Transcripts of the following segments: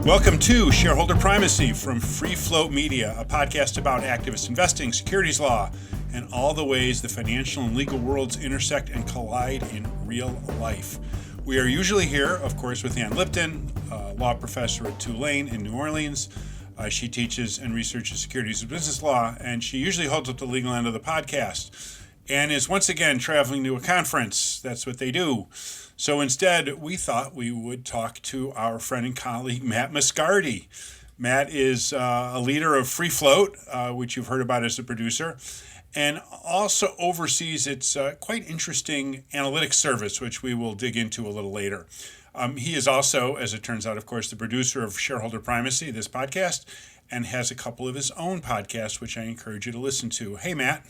Welcome to Shareholder Primacy from Free Float Media, a podcast about activist investing, securities law, and all the ways the financial and legal worlds intersect and collide in real life. We are usually here, of course, with Ann Lipton, a law professor at Tulane in New Orleans. She teaches and researches securities and business law, and she usually holds up the legal end of the podcast and is once again traveling to a conference. That's what they do. So instead, we thought we would talk to our friend and colleague, Matt Moscardi. Matt is a leader of Free Float, which you've heard about as a producer, and also oversees its quite interesting analytics service, which we will dig into a little later. He is also, as it turns out, of course, the producer of Shareholder Primacy, this podcast, and has a couple of his own podcasts, which I encourage you to listen to. Hey, Matt.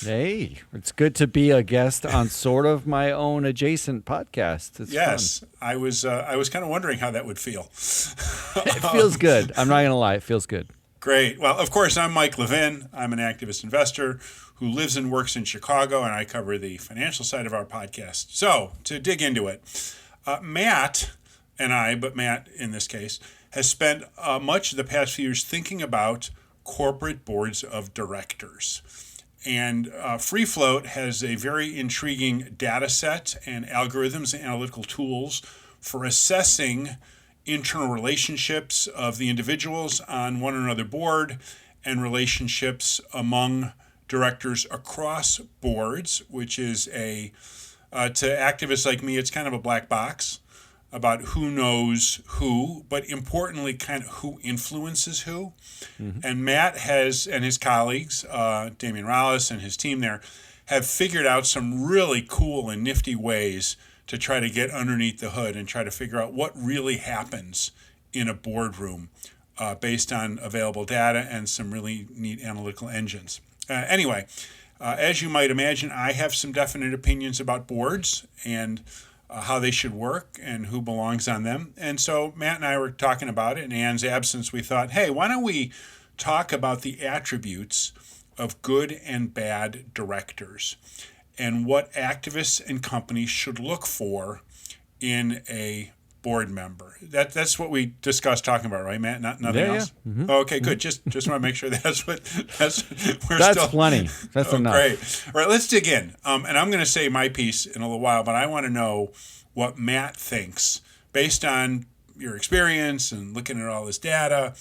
Hey, it's good to be a guest on sort of my own adjacent podcast. It's yes, fun. I was kind of wondering how that would feel. It feels good. I'm not going to lie. It feels good. Great. Well, of course, I'm Mike Levin. I'm an activist investor who lives and works in Chicago, and I cover the financial side of our podcast. So to dig into it, Matt and I, but Matt in this case, has spent much of the past few years thinking about corporate boards of directors. And Free Float has a very intriguing data set and algorithms and analytical tools for assessing internal relationships of the individuals on one another board and relationships among directors across boards, which is to activists like me, it's kind of a black box about who knows who, but importantly, kind of who influences who. Mm-hmm. And Matt and his colleagues, Damian Rollis and his team there, have figured out some really cool and nifty ways to try to get underneath the hood and try to figure out what really happens in a boardroom based on available data and some really neat analytical engines. Anyway, as you might imagine, I have some definite opinions about boards and how they should work and who belongs on them. And so Matt and I were talking about it. In Ann's absence, we thought, hey, why don't we talk about the attributes of good and bad directors and what activists and companies should look for in a board member. That's what we discussed talking about, right, Matt? Nothing else? Yeah. Mm-hmm. Okay, good. Just want to make sure that's plenty. That's enough. Great. All right, let's dig in. And I'm going to say my piece in a little while, but I want to know what Matt thinks based on your experience and looking at all this data.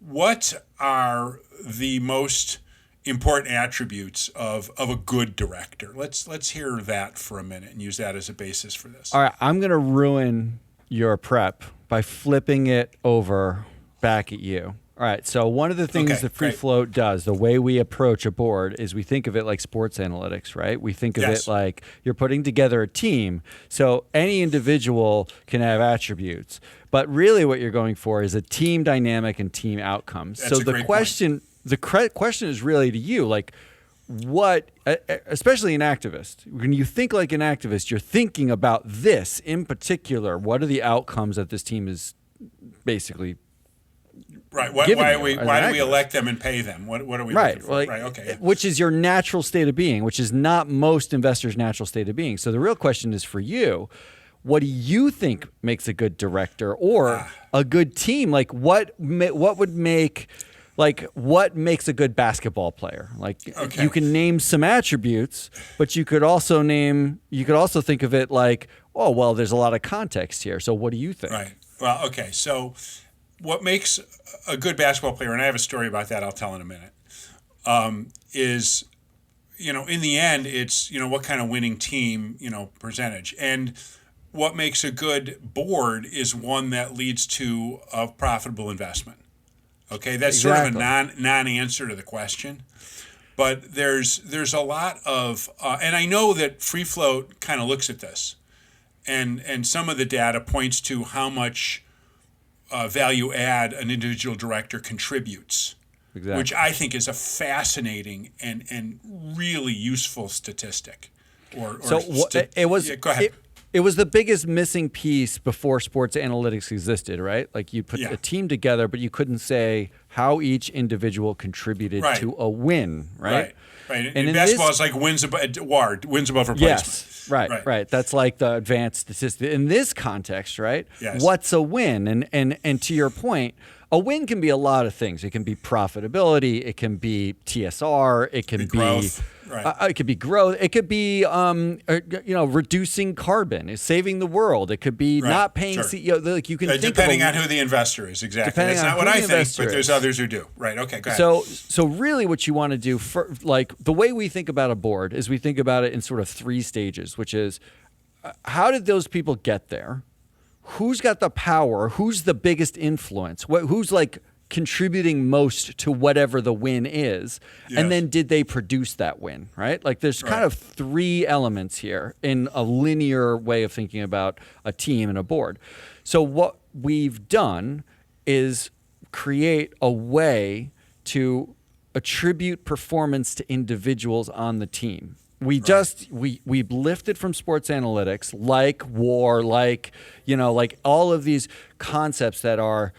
What are the most important attributes of a good director? Let's hear that for a minute and use that as a basis for this. All right, I'm going to ruin your prep by flipping it over back at you. All right, so one of the things that Free Float does, the way we approach a board, is we think of it like sports analytics, right? We think of it like you're putting together a team. So any individual can have attributes, but really what you're going for is a team dynamic and team outcomes. That's so the question is really to you, like, what, especially an activist, when you think like an activist, you're thinking about this in particular. What are the outcomes that this team is basically right? Why do we elect them and pay them? What are we looking for? Right. Okay. Which is your natural state of being, which is not most investors' natural state of being. So the real question is for you: what do you think makes a good director or a good team? Like what makes a good basketball player? Like you can name some attributes, but you could also think of it like, oh, well, there's a lot of context here. So what do you think? Right. Well, okay. So what makes a good basketball player, and I have a story about that I'll tell in a minute, is, in the end, it's, what kind of winning team, percentage. And what makes a good board is one that leads to a profitable investment. Okay, that's sort of a non-answer to the question, but there's a lot of, and I know that Free Float kind of looks at this, and some of the data points to how much value add an individual director contributes, which I think is a fascinating and really useful statistic. Go ahead. It was the biggest missing piece before sports analytics existed, right? Like you put a team together, but you couldn't say how each individual contributed to a win, right? Right. And in basketball, it's like wins above replacement. Right. That's like the advanced statistic in this context, right? Yes. What's a win? And to your point, a win can be a lot of things. It can be profitability. It can be TSR. It can be growth. Right. It could be growth. It could be reducing carbon, saving the world. It could be not paying CEO. Like you can think depending on who the investor is. Exactly. That's not what I think, but there's others who do. Right. Okay. Go ahead. So really, what you want to do, like the way we think about a board, is we think about it in sort of 3 stages, which is how did those people get there? Who's got the power? Who's the biggest influence? Who's like contributing most to whatever the win is? Yes. And then did they produce that win, right? Like there's kind of 3 elements here in a linear way of thinking about a team and a board. So what we've done is create a way to attribute performance to individuals on the team. We lifted from sports analytics, like WAR, like all of these concepts that are,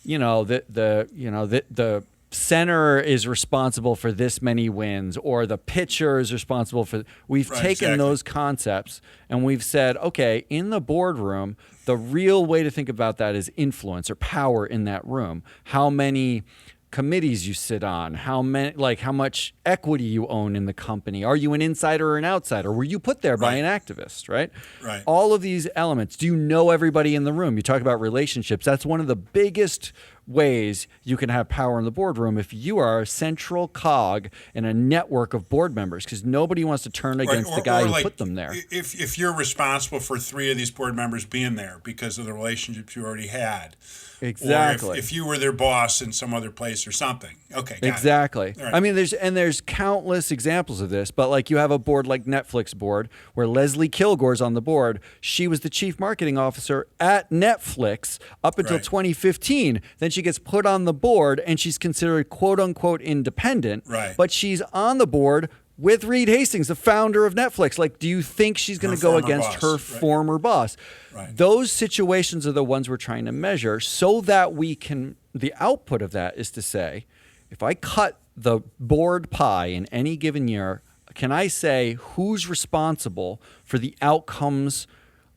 the center is responsible for this many wins, or the pitcher is responsible for. We've taken those concepts and we've said, okay, in the boardroom, the real way to think about that is influence or power in that room. How many committees you sit on, how much equity you own in the company. Are you an insider or an outsider? Were you put there by an activist, right? Right. All of these elements. Do you know everybody in the room? You talk about relationships. That's one of the biggest ways you can have power in the boardroom if you are a central cog in a network of board members, because nobody wants to turn against the guy who put them there. If you're responsible for 3 of these board members being there because of the relationships you already had. Exactly. Or if you were their boss in some other place or something. Okay. Exactly. Right. I mean, there's countless examples of this, but like you have a board like Netflix board where Leslie Kilgore's on the board. She was the chief marketing officer at Netflix up until 2015. Then she gets put on the board and she's considered quote unquote independent. Right. But she's on the board with Reed Hastings, the founder of Netflix. Like, do you think she's going to go against her former boss? Right. Those situations are the ones we're trying to measure so that we can, the output of that is to say, if I cut the board pie in any given year, can I say who's responsible for the outcomes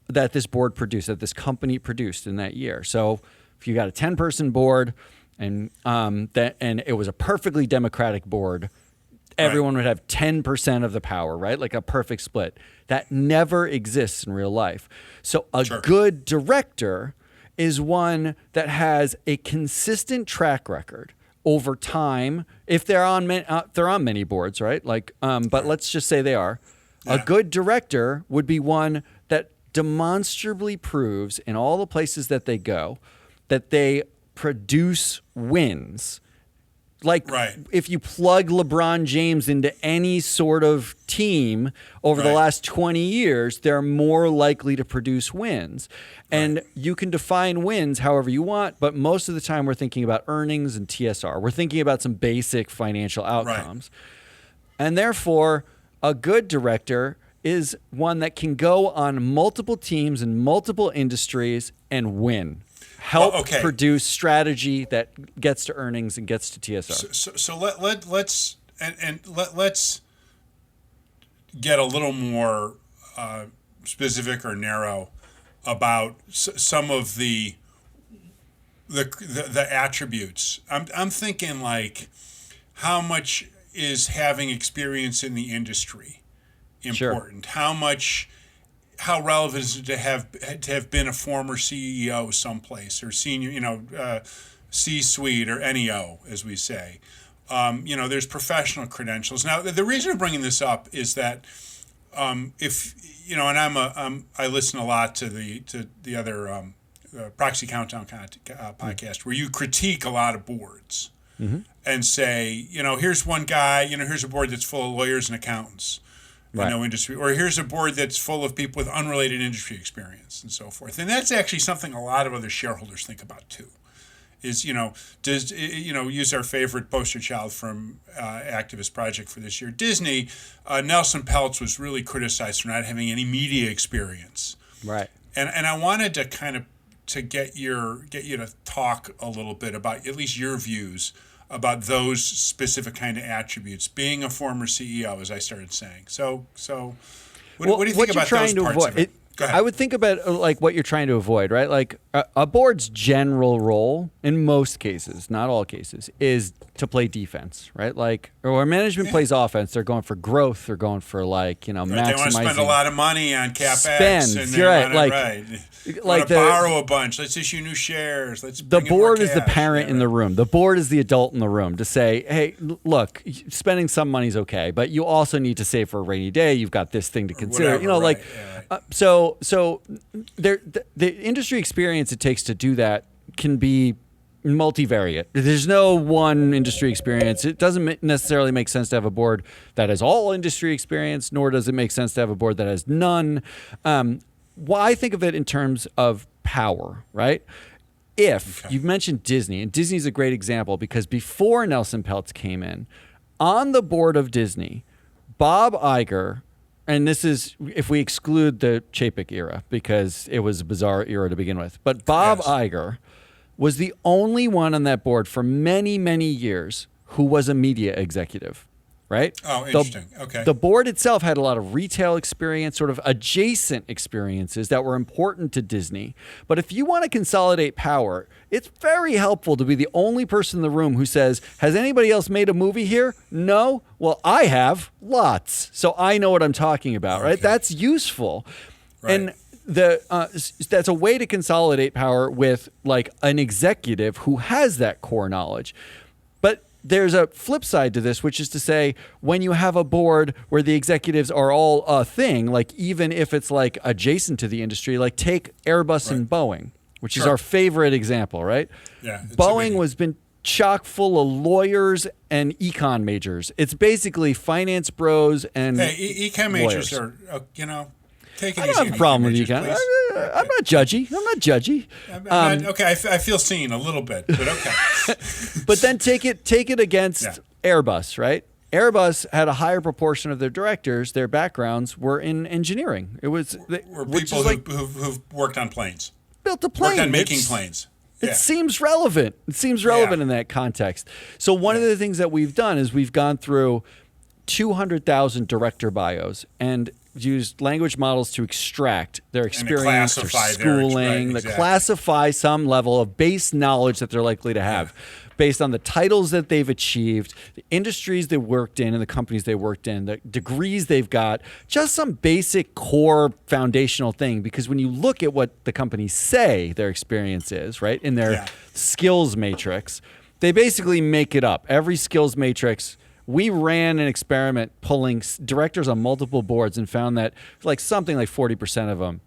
that this board produced, that this company produced in that year? So if you got a 10-person board and it was a perfectly democratic board, everyone would have 10% of the power, right? Like a perfect split. That never exists in real life. So a good director is one that has a consistent track record over time. If they're on many boards, right? Like, but let's just say they are. Yeah. A good director would be one that demonstrably proves in all the places that they go that they produce wins. Like if you plug LeBron James into any sort of team over the last 20 years, they're more likely to produce wins. And you can define wins however you want, but most of the time we're thinking about earnings and TSR. We're thinking about some basic financial outcomes. And therefore, a good director is one that can go on multiple teams in multiple industries and win. Help produce strategy that gets to earnings and gets to TSR. So let's get a little more specific or narrow about some of the attributes. I'm thinking like how much is having experience in the industry important? How relevant is it to have been a former CEO someplace or senior, C-suite or NEO, as we say? There's professional credentials. Now, the reason I'm bringing this up is that if and I listen a lot to the other Proxy Countdown podcast where you critique a lot of boards and say, here's one guy, here's a board that's full of lawyers and accountants. No industry, or here's a board that's full of people with unrelated industry experience and so forth. And that's actually something a lot of other shareholders think about too. Is use our favorite poster child from Activist Project for this year, Disney. Nelson Peltz was really criticized for not having any media experience. Right. And I wanted to kind of get you to talk a little bit about at least your views about those specific kind of attributes, being a former CEO, as I started saying. So What do you think about those parts of it? Go ahead. I would think about like what you're trying to avoid, right? Like a board's general role in most cases, not all cases, is to play defense, right? Like, or where management plays offense, they're going for growth, they're going for like, maximizing. They want to spend a lot of money on CapEx. Spend, and you're right. Like borrow a bunch. Let's issue new shares. Let's the bring board in more is the cash. parent in the room. The board is the adult in the room to say, hey, look, spending some money's okay, but you also need to save for a rainy day. You've got this thing to consider. Whatever, So the industry experience it takes to do that can be multivariate. There's no one industry experience. It doesn't necessarily make sense to have a board that has all industry experience, nor does it make sense to have a board that has none. Well, I think of it in terms of power, right? You've mentioned Disney, and Disney's a great example because before Nelson Peltz came in, on the board of Disney, Bob Iger, and this is if we exclude the Chapek era because it was a bizarre era to begin with, but Bob Iger was the only one on that board for many, many years who was a media executive. Right? Oh, interesting. Okay. The board itself had a lot of retail experience, sort of adjacent experiences that were important to Disney. But if you want to consolidate power, it's very helpful to be the only person in the room who says, has anybody else made a movie here? No? Well, I have. Lots. So I know what I'm talking about, right? That's useful. Right. And that's a way to consolidate power with like an executive who has that core knowledge. But there's a flip side to this, which is to say, when you have a board where the executives are all a thing, like even if it's like adjacent to the industry, like take Airbus and Boeing, which is our favorite example, right? Yeah. Boeing was been chock full of lawyers and econ majors. It's basically finance bros and econ majors are, take it I easy. don't have a problem with majors, econ. please. I'm not judgy. Okay, I feel seen a little bit, but okay. But then take it against Airbus, right? Airbus had a higher proportion of their directors, their backgrounds were in engineering. It was We're people who've worked on planes. Built a plane. Worked on making planes. It seems relevant. It seems relevant in that context. So one of the things that we've done is we've gone through 200,000 director bios and used language models to extract their experience, their schooling, classify some level of base knowledge that they're likely to have based on the titles that they've achieved, the industries they worked in and the companies they worked in, the degrees they've got, just some basic core foundational thing. Because when you look at what the companies say their experience is, right, in their skills matrix, they basically make it up. Every skills matrix. We ran an experiment pulling directors on multiple boards and found that like something like 40% of them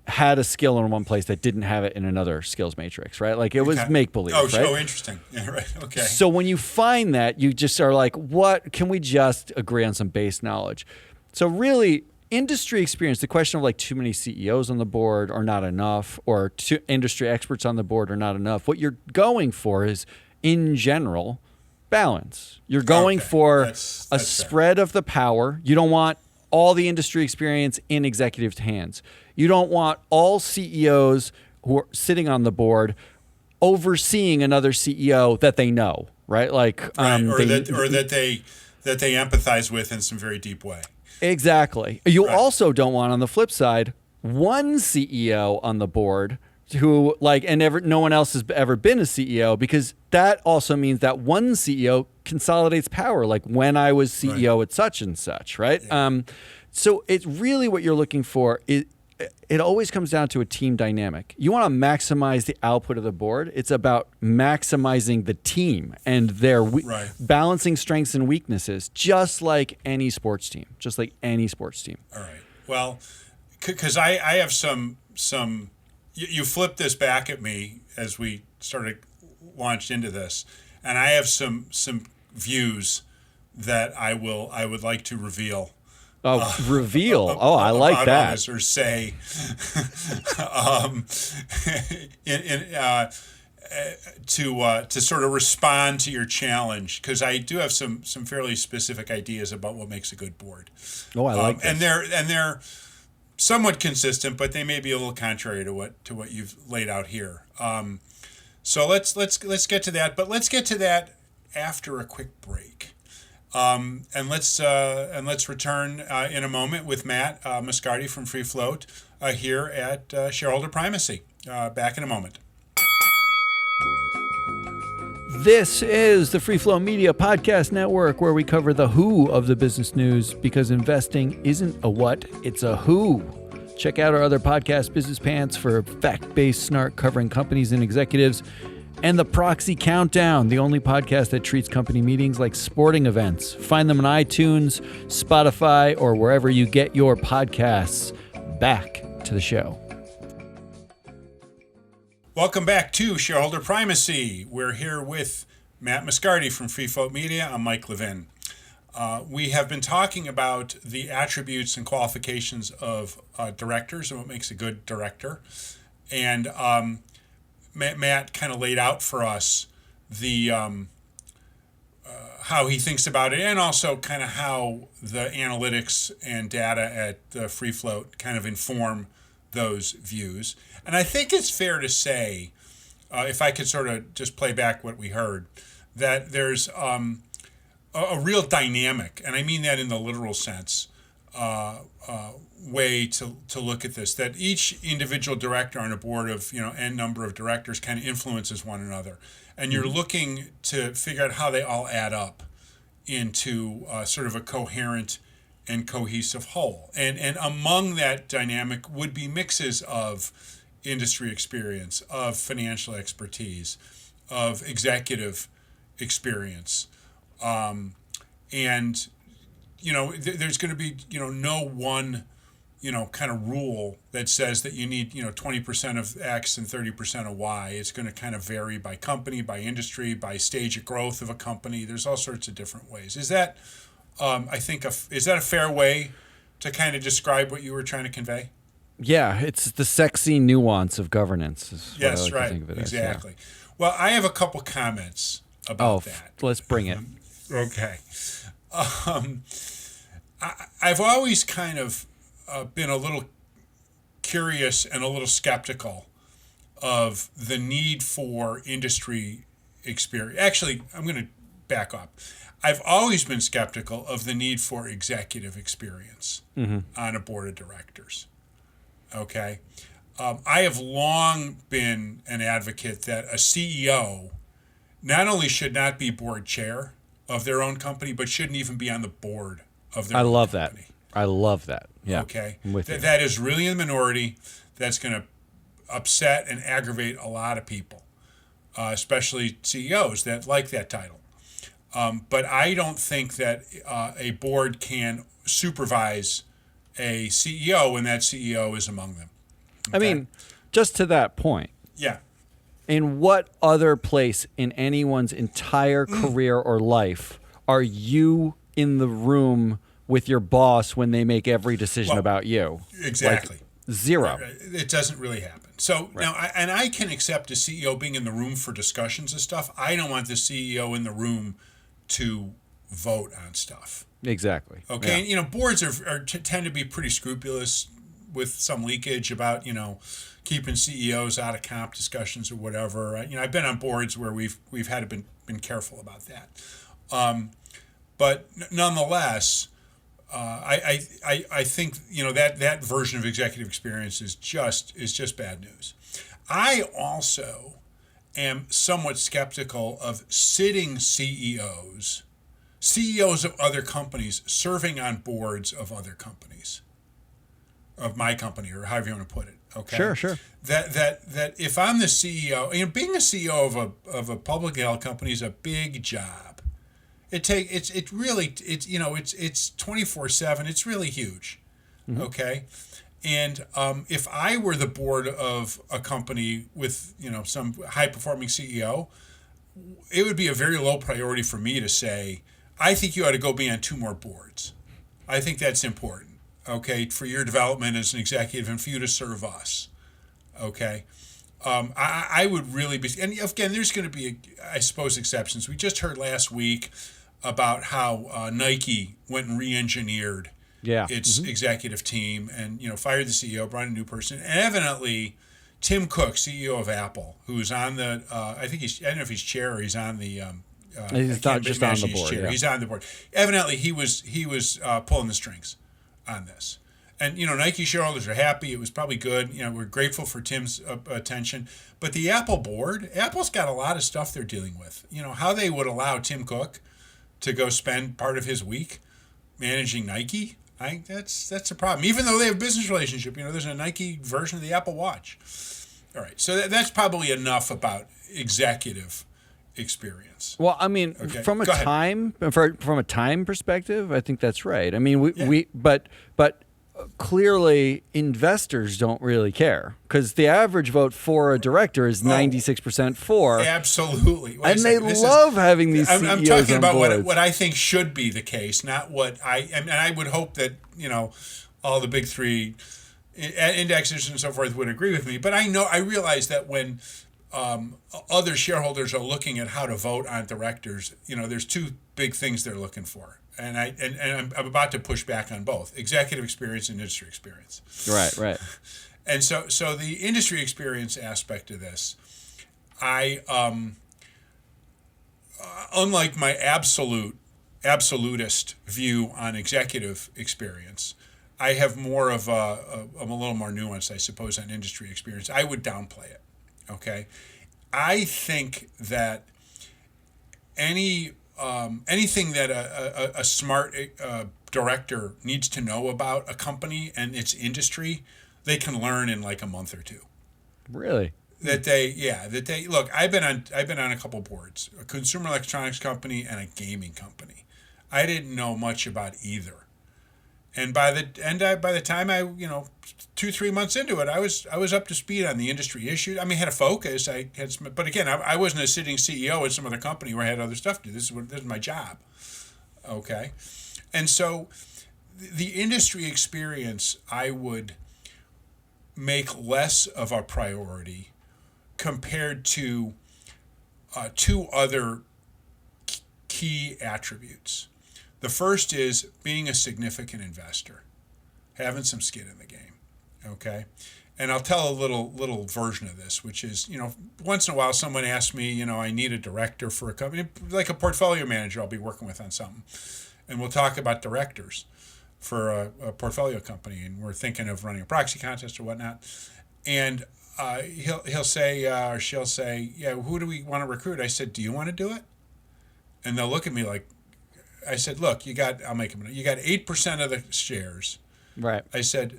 had a skill in one place that didn't have it in another skills matrix, right? Like it was make-believe, right? Oh, interesting. Yeah, right. Okay. So when you find that, you just are like, what? Can we just agree on some base knowledge? So really, industry experience, the question of like too many CEOs on the board are not enough or too industry experts on the board are not enough. What you're going for is, in general, balance. You're going for that's spread of the power. You don't want all the industry experience in executives' hands. You don't want all CEOs who are sitting on the board overseeing another CEO that they know, right? Like, that they empathize with in some very deep way. Exactly. You also don't want, on the flip side, one CEO on the board who no one else has ever been a CEO, because that also means that one CEO consolidates power. Like when I was CEO at such and such, right? Yeah. So it's really what you're looking for. It always comes down to a team dynamic. You want to maximize the output of the board. It's about maximizing the team and their balancing strengths and weaknesses, just like any sports team. All right. Well, because I have some. You flipped this back at me as we launched into this, and I have some views that I would like to reveal. Reveal! I like that. Or say, to sort of respond to your challenge, because I do have some fairly specific ideas about what makes a good board. Oh, I like this. And they're somewhat consistent, but they may be a little contrary to what you've laid out here. So let's get to that, but let's get to that after a quick break. And let's return in a moment with Matt Moscardi from Free Float here at Shareholder Primacy. Back in a moment. This is the Free Flow Media Podcast Network, where we cover the who of the business news, because investing isn't a what, it's a who. Check out our other podcast, Business Pants, for fact-based snark covering companies and executives, and the Proxy Countdown, the only podcast that treats company meetings like sporting events. Find them on iTunes, Spotify, or wherever you get your podcasts. Back to the show. Welcome back to Shareholder Primacy. We're here with Matt Moscardi from Free Float Media. I'm Mike Levin. We have been talking about the attributes and qualifications of directors and what makes a good director. And Matt kind of laid out for us the how he thinks about it, and also kind of how the analytics and data at Free Float kind of inform those views. And I think it's fair to say, if I could sort of just play back what we heard, that there's a real dynamic, and I mean that in the literal sense, way to look at this, that each individual director on a board of, n number of directors kind of influences one another. And you're looking to figure out how they all add up into sort of a coherent and cohesive whole. And among that dynamic would be mixes of industry experience, of financial expertise, of executive experience. And, there's going to be, no one, kind of rule that says that you need, 20% of X and 30% of Y. It's going to kind of vary by company, by industry, by stage of growth of a company. There's all sorts of different ways. Is that, is that a fair way to kind of describe what you were trying to convey? Yeah, it's the sexy nuance of governance. Is what I like right. To think of it Exactly. As, yeah. Well, I have a couple comments about that. Let's bring it. Okay. I've always kind of been a little curious and a little skeptical of the need for industry experience. Actually, I'm going to back up. I've always been skeptical of the need for executive experience on a board of directors. Okay. I have long been an advocate that a CEO not only should not be board chair of their own company, but shouldn't even be on the board of their own company. I love that. Yeah. Okay. I'm with you. That is really in the minority. That's going to upset and aggravate a lot of people, especially CEOs that like that title. But I don't think that a board can supervise a CEO when that CEO is among them. Okay? I mean, just to that point. Yeah. In what other place in anyone's entire career or life are you in the room with your boss when they make every decision about you? Exactly. Like, zero. It doesn't really happen. So now, I can accept a CEO being in the room for discussions of stuff. I don't want the CEO in the room to vote on stuff. Exactly. Okay. Yeah. And, boards tend to be pretty scrupulous with some leakage about, keeping CEOs out of comp discussions or whatever. I've been on boards where we've had to been careful about that. But nonetheless, I think that version of executive experience is just bad news. I also am somewhat skeptical of sitting CEOs of other companies serving on boards of other companies, of my company, or however you want to put it. Okay. Sure. That if I'm the CEO, being a CEO of a publicly held company is a big job. It's 24/7. It's really huge. Okay. And if I were the board of a company with some high performing CEO, it would be a very low priority for me to say, I think you ought to go be on 2 more boards. I think that's important. Okay, for your development as an executive and for you to serve us. Okay. I would really be, and again, there's going to be, I suppose, exceptions. We just heard last week about how Nike went and re-engineered its executive team and fired the CEO, brought in a new person. And evidently, Tim Cook, CEO of Apple, who's on the I don't know if he's chair or he's on the He's not just on the board. Yeah. He's on the board. Evidently, he was pulling the strings on this. And, Nike shareholders are happy. It was probably good. We're grateful for Tim's attention. But the Apple board, Apple's got a lot of stuff they're dealing with. How they would allow Tim Cook to go spend part of his week managing Nike, I think that's a problem. Even though they have a business relationship, there's a Nike version of the Apple Watch. All right, so that's probably enough about executive experience. Well, I mean, from a time perspective, I think that's right. I mean, but clearly investors don't really care because the average vote for a director is 96% for. Absolutely. And they love having these CEOs I'm talking about boards. what I think should be the case, not what and I would hope that, all the big three indexes and so forth would agree with me. But I realize that when other shareholders are looking at how to vote on directors, there's two big things they're looking for. And I'm about to push back on both executive experience and industry experience. Right. And so the industry experience aspect of this, unlike my absolutist view on executive experience, I have more of I'm a little more nuanced, I suppose, on industry experience. I would downplay it. Okay, I think that anything that a smart director needs to know about a company and its industry, they can learn in like a month or two. Really? That they look. I've been on a couple boards, a consumer electronics company and a gaming company. I didn't know much about either, and by the time I 2-3 months into it, I was up to speed on the industry issues. I mean, I had a focus. But again, I wasn't a sitting CEO at some other company where I had other stuff to do. This is my job. Okay, and so the industry experience I would make less of a priority compared to two other key attributes. The first is being a significant investor, having some skin in the game, okay? And I'll tell a little version of this, which is, once in a while someone asks me, I need a director for a company, like a portfolio manager I'll be working with on something. And we'll talk about directors for a portfolio company, and we're thinking of running a proxy contest or whatnot. And he'll say, or she'll say, yeah, who do we want to recruit? I said, do you want to do it? And they'll look at me like, I said, look, you got 8% of the shares. Right. I said,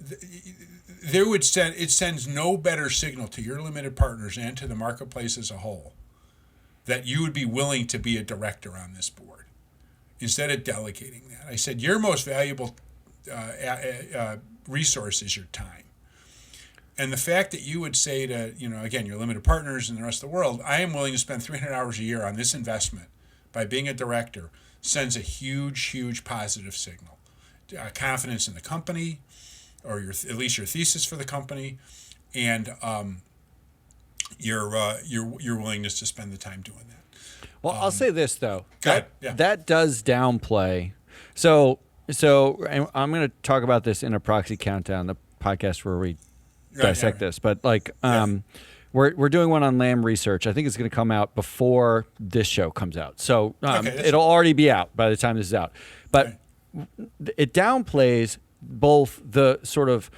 it sends no better signal to your limited partners and to the marketplace as a whole that you would be willing to be a director on this board instead of delegating that. I said, your most valuable resource is your time. And the fact that you would say to, again, your limited partners and the rest of the world, I am willing to spend 300 hours a year on this investment by being a director, sends a huge positive signal. Confidence in the company, or at least your thesis for the company, and your willingness to spend the time doing that. Well, I'll say this though. That does downplay. So I'm going to talk about this in a proxy countdown, the podcast where we dissect this. But we're doing one on Lamb Research. I think it's going to come out before this show comes out. So it'll already be out by the time this is out. But it downplays both the sort of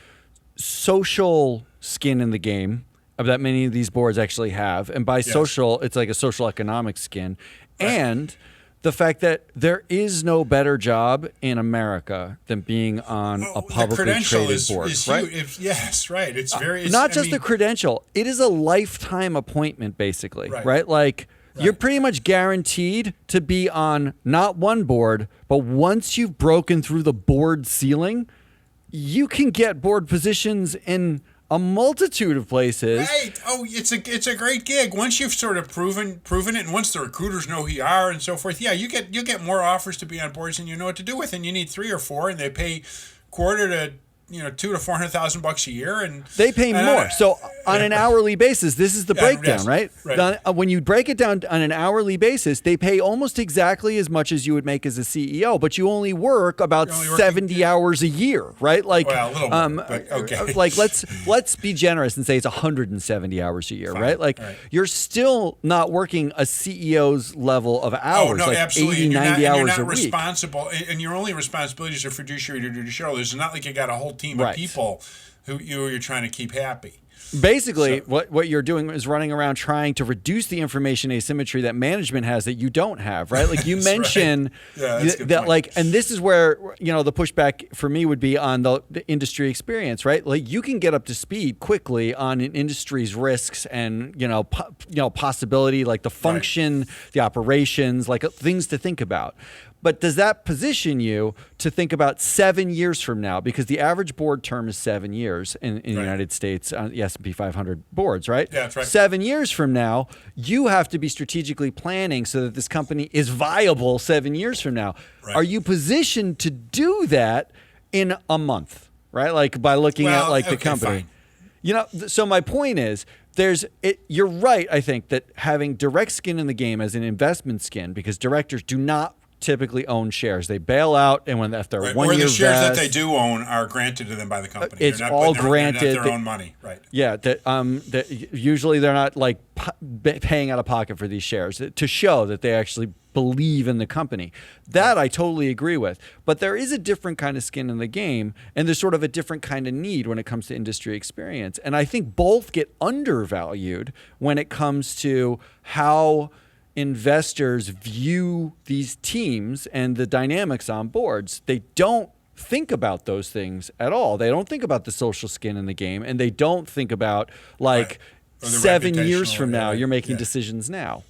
social skin in the game that many of these boards actually have. And by social, it's like a social economic skin. Right. And the fact that there is no better job in America than being on a publicly traded board, right? Yes, right. It's not just the credential. It is a lifetime appointment, basically, right? Like you're pretty much guaranteed to be on not one board, but once you've broken through the board ceiling, you can get board positions in a multitude of places. Right. Oh, it's a great gig. Once you've sort of proven it, and once the recruiters know who you are and so forth, you get more offers to be on boards than you know what to do with, and you need 3 or 4, and they pay quarter to $200,000 to $400,000 a year, and they pay more. So on an hourly basis, this is the breakdown, right? When you break it down on an hourly basis, they pay almost exactly as much as you would make as a CEO, but you only work about 70 hours a year, right? Like, well, a little more, but okay. Like let's be generous and say it's 170 hours a year, right? Like you're still not working a CEO's level of hours, like absolutely. 80, 90 hours you're not a week. Responsible, and your only responsibilities are fiduciary to shareholders. It's not like you got a whole team of people who you're trying to keep happy. Basically, what you're doing is running around trying to reduce the information asymmetry that management has that you don't have, right? Like you mentioned that, like, and this is where the pushback for me would be on the industry experience, right? Like you can get up to speed quickly on an industry's risks and possibility, like the function, the operations, like things to think about. But does that position you to think about 7 years from now? Because the average board term is 7 years in the United States on the S&P 500 boards, right? Yeah, that's right. 7 years from now, you have to be strategically planning so that this company is viable 7 years from now. Right. Are you positioned to do that in a month, right? Like by looking at the company. Fine. So my point is, you're right, I think, that having direct skin in the game as an investment skin, because directors do not typically own shares. They bail out, and if they're 1 year or the shares vest, that they do own are granted to them by the company. It's all granted. Their own money, right? Yeah. Usually they're not like paying out of pocket for these shares to show that they actually believe in the company. That I totally agree with. But there is a different kind of skin in the game, and there's sort of a different kind of need when it comes to industry experience. And I think both get undervalued when it comes to how investors view these teams and the dynamics on boards. They don't think about those things at all. They don't think about the social skin in the game, and they don't think about 7 years from now, you're making decisions now.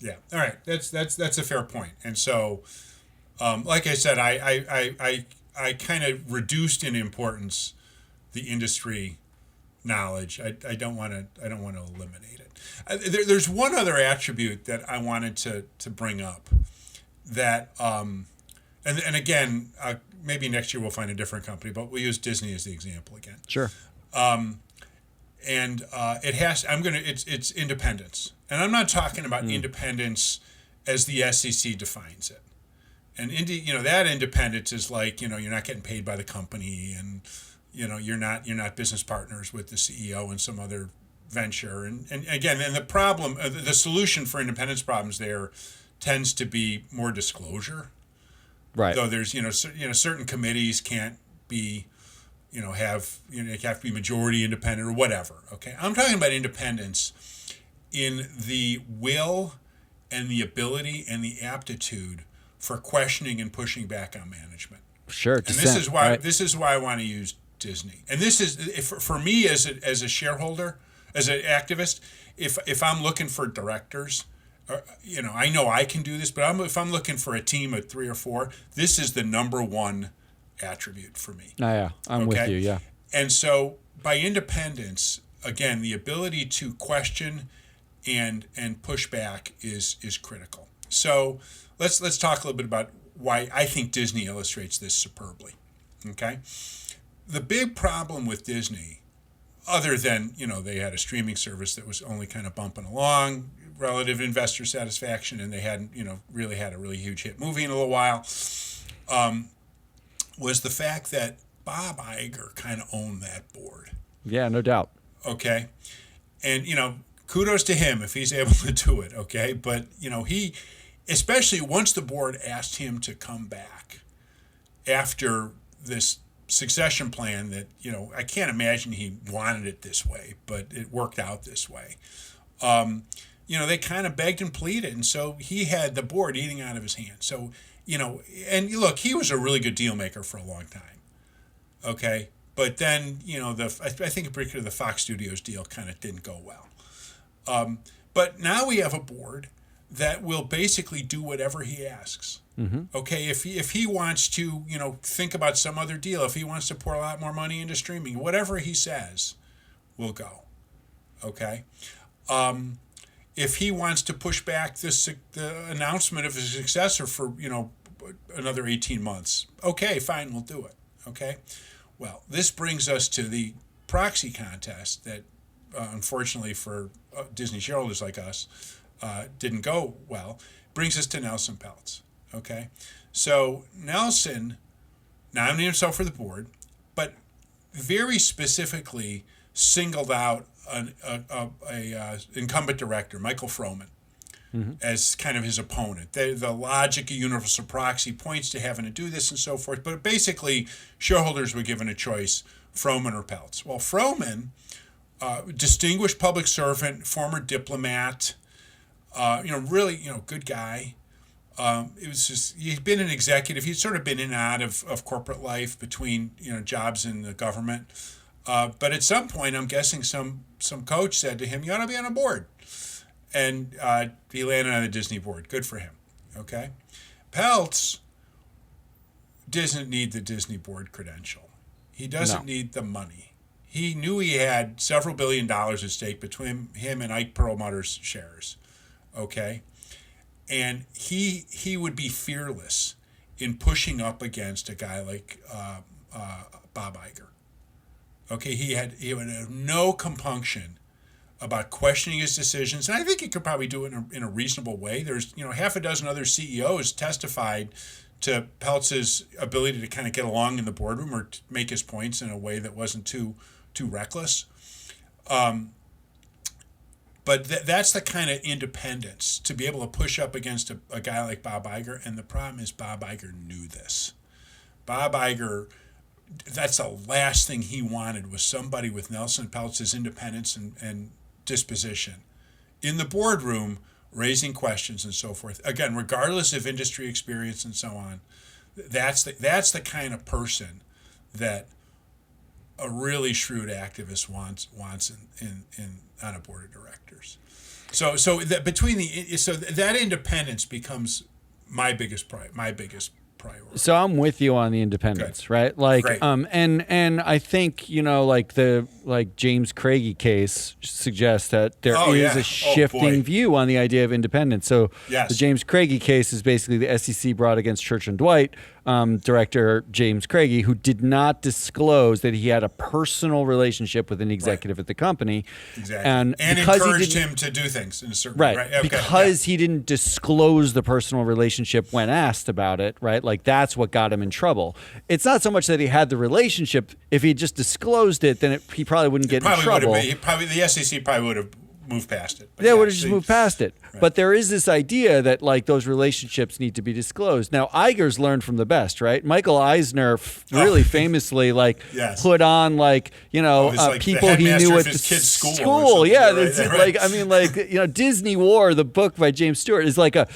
Yeah. All right. That's a fair point. And so, like I said, I kind of reduced in importance the industry knowledge. I don't want to eliminate it. There's one other attribute that I wanted to bring up that, and again, maybe next year we'll find a different company, but we'll use Disney as the example again. Sure. It's independence, and I'm not talking about independence as the SEC defines it. And that independence is like you're not getting paid by the company, and you're not business partners with the CEO and some other venture. And the problem, the solution for independence problems there tends to be more disclosure. Right. Though there's certain committees can't be you have to be majority independent or whatever. Okay, I'm talking about independence in the will and the ability and the aptitude for questioning and pushing back on management. Sure. And this is why I want to use Disney. And this is for me as a shareholder, as an activist. If I'm looking for directors, I know I can do this, but if I'm looking for a team of 3 or 4, this is the number one attribute for me. Oh, yeah, I'm with you. Yeah. And so by independence, again, the ability to question and push back is critical. So let's talk a little bit about why I think Disney illustrates this superbly. Okay. The big problem with Disney, other than, they had a streaming service that was only kind of bumping along, relative investor satisfaction, and they hadn't, really had a really huge hit movie in a little while, was the fact that Bob Iger kind of owned that board. Yeah, no doubt. Okay. And, kudos to him if he's able to do it, okay? But, he, especially once the board asked him to come back after this succession plan that, I can't imagine he wanted it this way, but it worked out this way. They kind of begged and pleaded, and so he had the board eating out of his hand. So, and look, he was a really good deal maker for a long time, okay? But then, I think in particular the Fox Studios deal kind of didn't go well. But now we have a board that will basically do whatever he asks. Mm-hmm. Okay, if he wants to, think about some other deal, if he wants to pour a lot more money into streaming, whatever he says, will go. Okay, if he wants to push back the announcement of his successor for another 18 months, okay, fine, we'll do it. Okay, Well, this brings us to the proxy contest that, unfortunately for Disney shareholders like us, didn't go well. Brings us to Nelson Peltz. Okay, so Nelson nominated himself for the board, but very specifically singled out a incumbent director, Michael Froman, as kind of his opponent. The logic of universal proxy points to having to do this and so forth, but basically shareholders were given a choice, Froman or Peltz. Well, Froman, distinguished public servant, former diplomat, really, good guy. It was just, he'd been an executive. He'd sort of been in and out of corporate life between, jobs in the government. But at some point, I'm guessing some coach said to him, "You ought to be on a board." And he landed on the Disney board. Good for him. Okay. Peltz doesn't need the Disney board credential. He doesn't need the money. He knew he had several $1 billion at stake between him and Ike Perlmutter's shares. Okay. And he would be fearless in pushing up against a guy like Bob Iger. Okay, he would have no compunction about questioning his decisions, and I think he could probably do it in a reasonable way. There's half a dozen other CEOs testified to Peltz's ability to kind of get along in the boardroom or to make his points in a way that wasn't too reckless. But that's the kind of independence to be able to push up against a guy like Bob Iger. And the problem is Bob Iger knew this. Bob Iger, that's the last thing he wanted was somebody with Nelson Peltz's independence and disposition in the boardroom, raising questions and so forth. Again, regardless of industry experience and so on, that's the kind of person that a really shrewd activist wants in on a board of directors. So that that independence becomes my biggest priority. So I'm with you on the independence, right? Like, Great. And I think the James Craigie case suggests that there is a shifting view on the idea of independence. So the James Craigie case is basically the SEC brought against Church and Dwight director James Craigie, who did not disclose that he had a personal relationship with an executive at the company, exactly, and encouraged him to do things in a certain way, right? Okay. Because he didn't disclose the personal relationship when asked about it, right? Like that's what got him in trouble. It's not so much that he had the relationship. If he just disclosed it, then he probably wouldn't get in trouble. The SEC probably would have moved past it. They would have just moved past it. Right. But there is this idea that those relationships need to be disclosed. Now, Iger's learned from the best, right? Michael Eisner really famously put on people he knew at the kid's school. Disney War, the book by James Stewart, is like a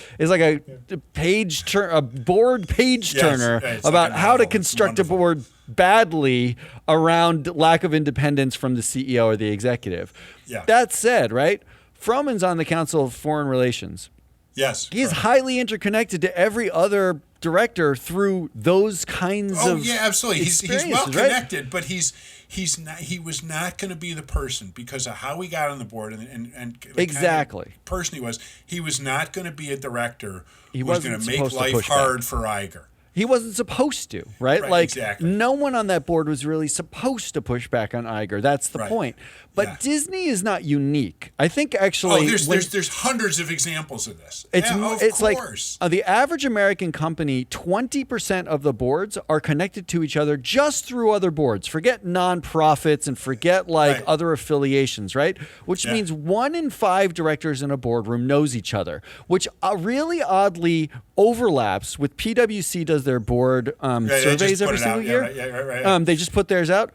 board page turner about how to construct a board badly around lack of independence from the CEO or the executive. Yeah. That said, right, Froman's on the Council of Foreign Relations. Yes. He is highly interconnected to every other director through those kinds of absolutely. He's well connected, right? But he was not going to be the person because of how he got on the board and exactly kind of person he was not going to be a director who was going to make life hard for Iger. He wasn't supposed to, right? Exactly. No one on that board was really supposed to push back on Iger. That's the point. But Disney is not unique. I think actually, there's hundreds of examples of this. It's of course. The average American company, 20% of the boards are connected to each other just through other boards. Forget nonprofits and forget other affiliations, right? Which means 1 in 5 directors in a boardroom knows each other, which really oddly overlaps with PwC does their board surveys every single year. Right. They just put theirs out.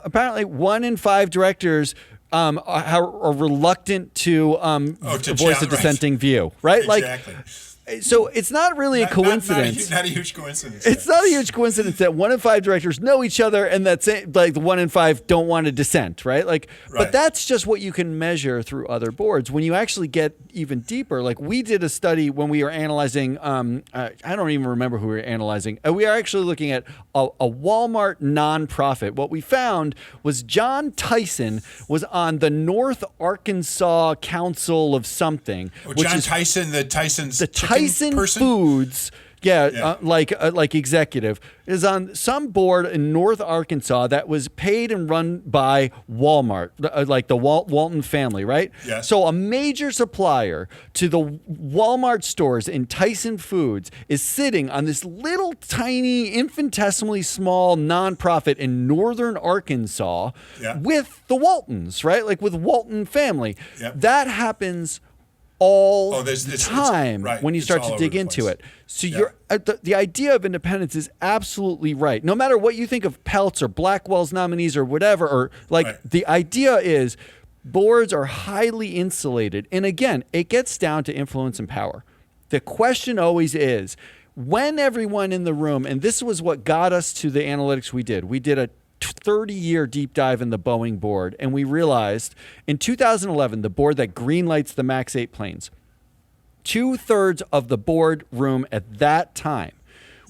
Apparently, 1 in 5 directors are reluctant to voice a dissenting view, right? Exactly. So it's not really a coincidence. Not a huge coincidence. It's not a huge coincidence that 1 in 5 directors know each other and that the 1 in 5 don't want to dissent, right? But that's just what you can measure through other boards. When you actually get even deeper, we did a study when we were analyzing. I don't even remember who we were analyzing. We are actually looking at a Walmart nonprofit. What we found was John Tyson was on the North Arkansas Council of something. John Tyson, the Tyson's Tyson person? Foods like executive, is on some board in North Arkansas that was paid and run by Walmart, like the Walton family, right? Yes. So a major supplier to the Walmart stores in Tyson Foods is sitting on this little tiny, infinitesimally small nonprofit in northern Arkansas with the Waltons, right? Like with Walton family. Yep. That happens all the it's time when you start to dig into it. So you're the idea of independence is absolutely right. No matter what you think of Peltz or Blackwell's nominees or whatever, or the idea is boards are highly insulated. And again, it gets down to influence and power. The question always is, when everyone in the room, and this was what got us to the analytics we did a 30-year deep dive in the Boeing board, and we realized in 2011, the board that greenlights the MAX 8 planes, 2/3 of the board room at that time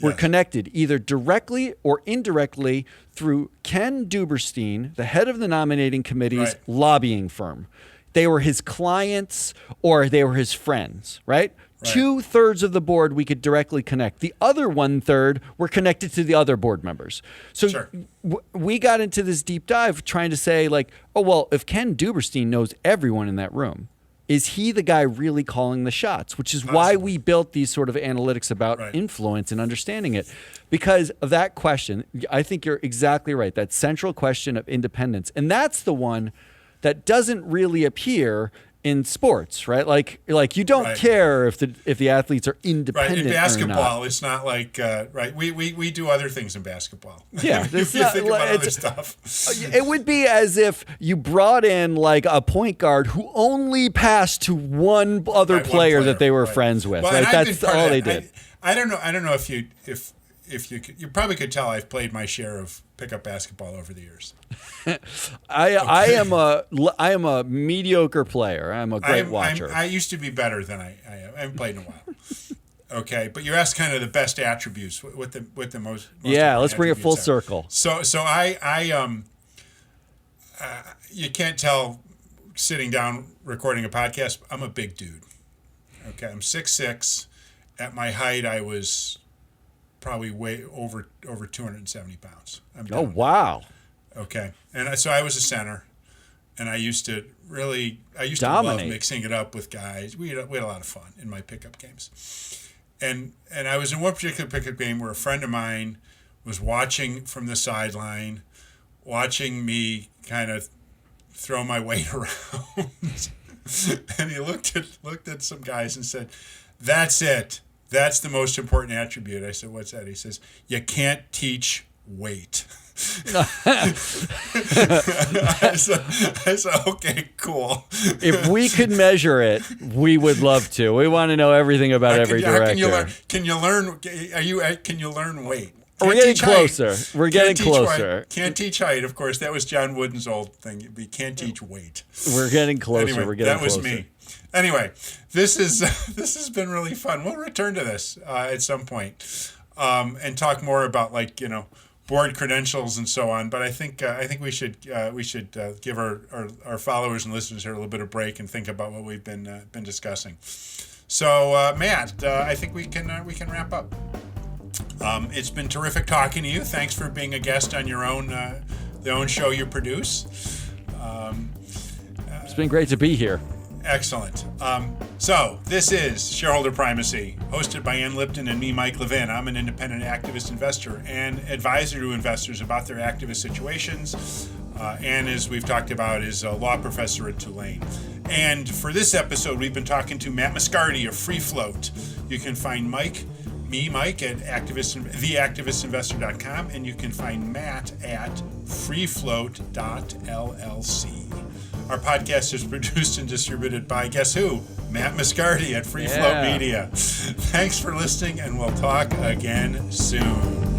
were connected either directly or indirectly through Ken Duberstein, the head of the nominating committee's lobbying firm. They were his clients or they were his friends, right? 2/3 of the board we could directly connect. The other 1/3 were connected to the other board members. So we got into this deep dive trying to say, like, oh, well, if Ken Duberstein knows everyone in that room, is he the guy really calling the shots? Which is why we built these sort of analytics about influence and understanding it. Because of that question, I think you're exactly right. That central question of independence. And that's the one that doesn't really appear in sports, right? Like you don't care if the athletes are independent. Right. In basketball, or not. it's not like we do other things in basketball. Yeah, if you think about other stuff. It would be as if you brought in like a point guard who only passed to one other player that they were friends with. Well, right? That's all they did. I don't know if you probably could tell I've played my share of pickup basketball over the years. I am a mediocre player. I'm a great watcher. I used to be better than I am. I haven't played in a while. Okay, but you're asked kind of the best attributes. What the most let's bring it full circle. So I you can't tell sitting down recording a podcast. I'm a big dude. Okay, I'm 6'6". At my height, I was probably way over 270 pounds. Oh, wow. Okay. And so I was a center, and I used to dominate. love mixing it up with guys. We had a lot of fun in my pickup games. And I was in one particular pickup game where a friend of mine was watching from the sideline, watching me kind of throw my weight around. And he looked at some guys and said, "That's it. That's the most important attribute." I said, "What's that?" He says, "You can't teach weight." I said, "Okay, cool." If we could measure it, we would love to. We want to know everything about every director. Can you learn weight? We're getting closer. We're getting closer. Can't teach height, of course. That was John Wooden's old thing. You can't teach weight. We're getting closer. Anyway, we're getting closer. That was me. Anyway, this has been really fun. We'll return to this at some point and talk more about board credentials and so on. But I think we should give our followers and listeners here a little bit of break and think about what we've been discussing. So Matt, I think we can wrap up. It's been terrific talking to you. Thanks for being a guest on your own the own show you produce. It's been great to be here. Excellent. So this is Shareholder Primacy, hosted by Ann Lipton and me, Mike Levin. I'm an independent activist investor and advisor to investors about their activist situations. Ann, as we've talked about, is a law professor at Tulane. And for this episode, we've been talking to Matt Moscardi of Free Float. You can find Mike at theactivistinvestor.com, and you can find Matt at freefloat.llc. Our podcast is produced and distributed by, guess who? Matt Moscardi at Free Float Media. Thanks for listening, and we'll talk again soon.